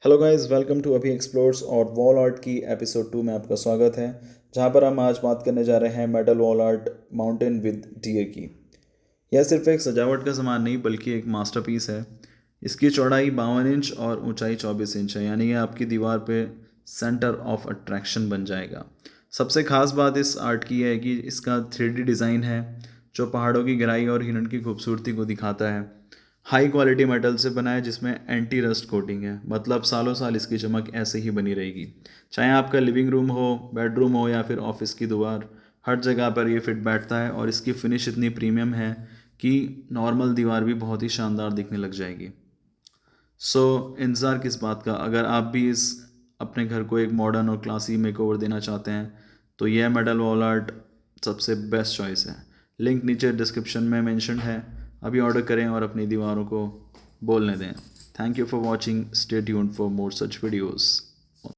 Hello guys, welcome to अभी explores और wall art की एपिसोड 2 में आपका स्वागत है। जहां पर हम आज बात करने जा रहे हैं metal wall art mountain with deer की। यह सिर्फ एक सजावट का सामान नहीं बल्कि एक मास्टरपीस है। इसकी चौड़ाई 52 इंच और ऊंचाई 24 इंच है, यानी ये आपकी दीवार पे सेंटर ऑफ अट्रैक्शन बन जाएगा। सबसे खास बात इस आर्ट की है कि इसका 3D डिज़ाइन है जो पहाड़ों की गहराई और हिरण की खूबसूरती को दिखाता है। हाई क्वालिटी मेटल से बना है जिसमें एंटी रस्ट कोटिंग है, मतलब सालों साल इसकी चमक ऐसे ही बनी रहेगी। चाहे आपका लिविंग रूम हो, बेडरूम हो या फिर ऑफिस की दीवार, हर जगह पर ये फिट बैठता है और इसकी फिनिश इतनी प्रीमियम है कि नॉर्मल दीवार भी बहुत ही शानदार दिखने लग जाएगी। सो इंतज़ार किस बात का, अगर आप भी इस अपने घर को एक मॉडर्न और क्लासी मेकओवर देना चाहते हैं तो यह मेटल वॉल आर्ट सबसे बेस्ट चॉइस है। लिंक नीचे डिस्क्रिप्शन में मेंशन है। अभी ऑर्डर करें और अपनी दीवारों को बोलने दें। Thank you for watching, stay tuned for more such videos.